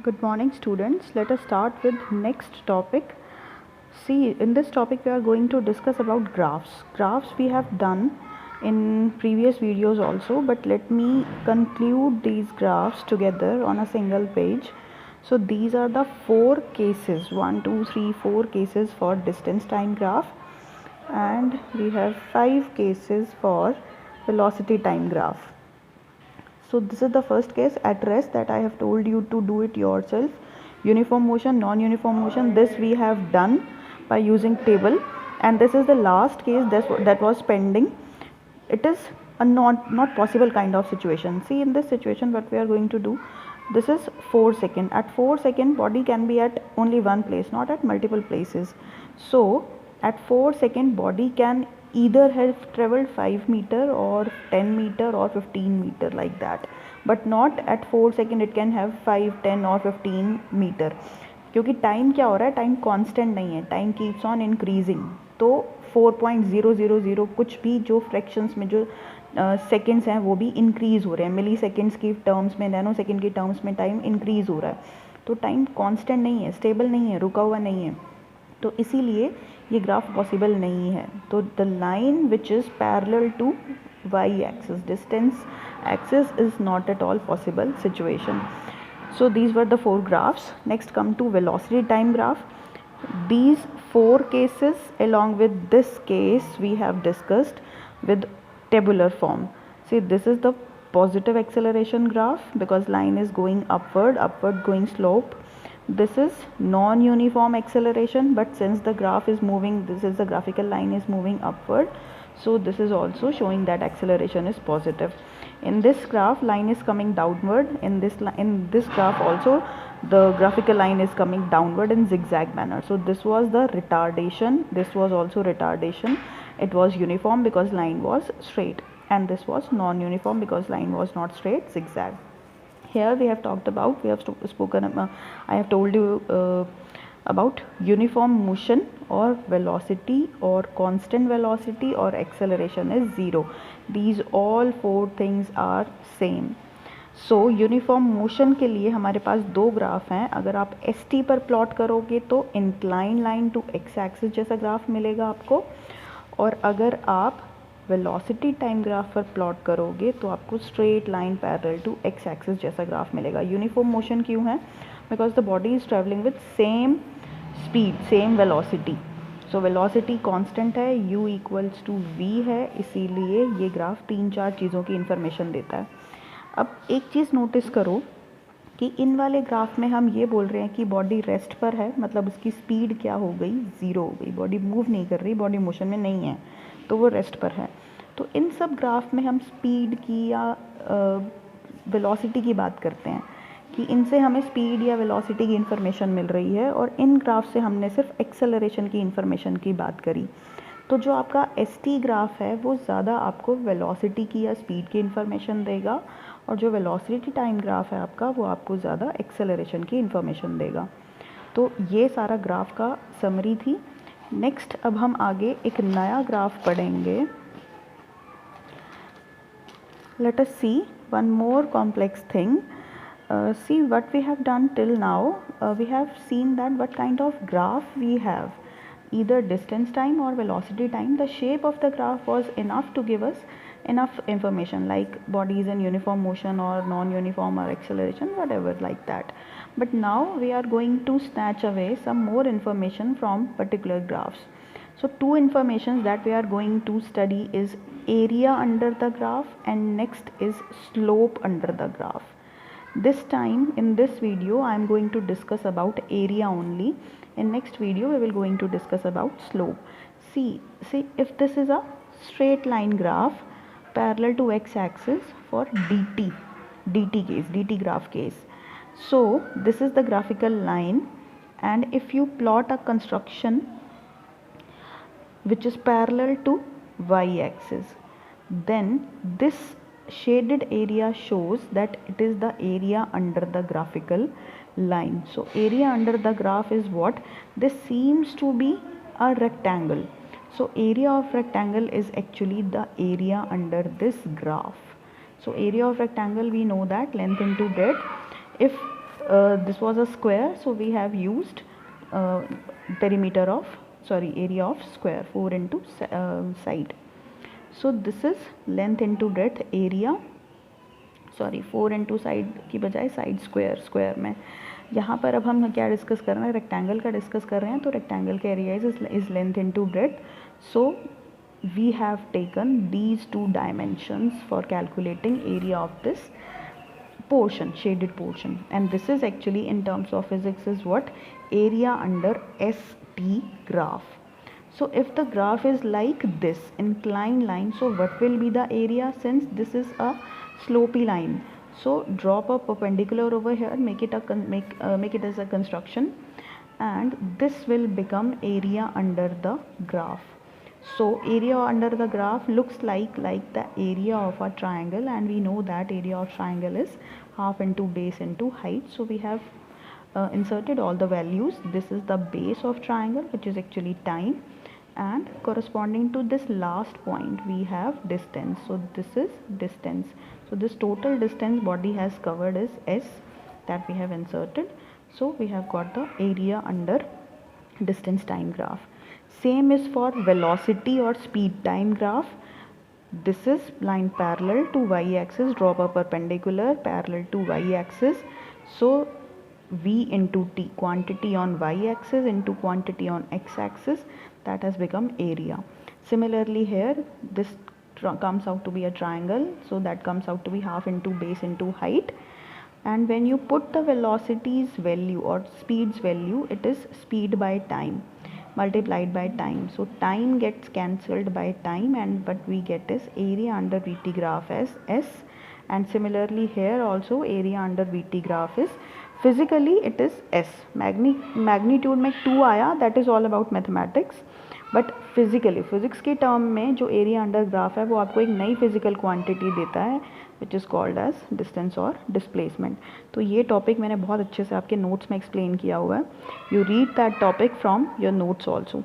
Good morning students. Let us start with next topic. See, in this topic we are going to discuss about graphs. Graphs we have done in previous videos also, but let me conclude these graphs together on a single page. So these are the four cases, 1, 2, 3, 4 cases for distance time graph, and we have 5 cases for velocity time graph. So this is the first case, at rest, that I have told you to do it yourself. Uniform motion, non-uniform motion, this we have done by using table, and this is the last case that was pending. It is a not possible kind of situation. See, in this situation what we are going to do, this is 4 second. At 4 second body can be at only one place, not at multiple places. So at 4 second body can either have traveled 5 meter or 10 meter or 15 meter, like that, but not at 4 second it can have 5, 10 or 15 meter, क्योंकि time क्या हो रहा है, time constant नहीं है, time keeps on increasing. तो 4.000 कुछ भी जो फ्रैक्शंस में जो सेकेंड्स हैं वो भी इंक्रीज़ हो रहे हैं, मिली सेकेंड्स की टर्म्स में, नैनो सेकेंड की टर्म्स में टाइम इंक्रीज़ हो रहा है. तो टाइम कांस्टेंट नहीं है, स्टेबल नहीं है, रुका हुआ नहीं है, तो इसीलिए ये ग्राफ पॉसिबल नहीं है. तो the line which is parallel to Y axis, distance axis, is not at all possible situation. So these were the 4 graphs. Next come to velocity time graph. These 4 cases along with this case we have discussed with tabular form. See, this is the positive acceleration graph because line is going upward going slope. This is non-uniform acceleration, but since the graph is moving, this is the graphical line is moving upward, so this is also showing that acceleration is positive. In this graph line is coming downward, in this graph also the graphical line is coming downward in zigzag manner. So this was the retardation, this was also retardation. It was uniform because line was straight, and this was non-uniform because line was not straight, zigzag. Here we have talked about, we have spoken, I have told you about uniform motion or velocity or constant velocity or acceleration is 0. These all 4 things are same. So uniform motion के लिए हमारे पास 2 graph हैं. अगर आप S T पर plot करोगे तो incline line to X axis जैसा ग्राफ मिलेगा आपको, और अगर आप वेलोसिटी टाइम ग्राफ पर प्लॉट करोगे तो आपको straight line parallel to X axis जैसा ग्राफ मिलेगा. यूनिफॉर्म मोशन क्यों है? Because the body is travelling with same speed, same velocity. So velocity constant है, u इक्वल्स टू v है, इसीलिए ये ग्राफ 3-4 चीज़ों की इन्फॉर्मेशन देता है. अब एक चीज़ नोटिस करो कि इन वाले ग्राफ में हम ये बोल रहे हैं कि बॉडी रेस्ट पर है, मतलब उसकी स्पीड क्या हो गई, 0 हो गई, बॉडी मूव नहीं कर रही, बॉडी मोशन में नहीं है, तो वो रेस्ट पर है. तो इन सब ग्राफ में हम स्पीड की या वेलोसिटी की बात करते हैं कि इनसे हमें स्पीड या वेलोसिटी की इन्फॉर्मेशन मिल रही है, और इन ग्राफ से हमने सिर्फ एक्सेलरेशन की इन्फॉर्मेशन की बात करी. तो जो आपका एस टी ग्राफ है वो ज़्यादा आपको वेलोसिटी की या स्पीड की इन्फॉर्मेशन देगा, और जो वेलोसिटी टाइम ग्राफ है आपका वो आपको ज़्यादा एक्सेलरेशन की इन्फॉर्मेशन देगा. तो ये सारा ग्राफ का समरी थी. नेक्स्ट अब हम आगे एक नया ग्राफ पढ़ेंगे. Let us see one more complex thing. See what we have done till now. We have seen that what kind of graph we have, either distance time or velocity time. The shape of the graph was enough to give us enough information, like bodies in uniform motion or non-uniform or acceleration, whatever, like that. But now we are going to snatch away some more information from particular graphs. So 2 informations that we are going to study is area under the graph, and next is slope under the graph. This time in this video I am going to discuss about area only. In next video we will going to discuss about slope. See if this is a straight line graph parallel to x axis for dt case, dt graph case. So this is the graphical line, and if you plot a construction which is parallel to y axis, then this shaded area shows that it is the area under the graphical line. So area under the graph is what? This seems to be a rectangle. So area of rectangle is actually the area under this graph. So area of rectangle, we know that length into breadth. If this was a square, so we have used area of square, 4 into side. So this is length into breadth area, 4 into side की बजाय side square में. यहाँ पर अब हम क्या discuss कर रहे हैं, रेक्टेंगल का डिस्कस कर रहे हैं. तो रेक्टेंगल का area is length into breadth. So we have taken these two dimensions for calculating area of this portion, shaded portion, and this is actually in terms of physics is what, area under ST graph. So if the graph is like this inclined line, so what will be the area? Since this is a slopey line, so drop a perpendicular over here, make it as a construction, and this will become area under the graph. So area under the graph looks like the area of a triangle, and we know that area of triangle is half into base into height. So we have inserted all the values. This is the base of triangle, which is actually time, and corresponding to this last point we have distance. So this is distance. So this total distance body has covered is S, that we have inserted. So we have got the area under distance time graph. Same is for velocity or speed time graph. This is line parallel to y-axis, drop a perpendicular parallel to y-axis. So v into t, quantity on y-axis into quantity on x-axis, that has become area. Similarly here, this comes out to be a triangle, so that comes out to be half into base into height. And when you put the velocity's value or speed's value, it is speed by time multiplied by time. So time gets cancelled by time, and what we get is area under VT graph as S. And similarly here also area under VT graph is, physically it is S. Magnitude में 2 आया, that is all about mathematics. But physically physics के term में जो area under graph है वो आपको एक नई फिजिकल क्वांटिटी देता है, which is called as distance और डिस्प्लेसमेंट. तो ये टॉपिक मैंने बहुत अच्छे से आपके नोट्स में एक्सप्लेन किया हुआ है. You read that topic from your notes also.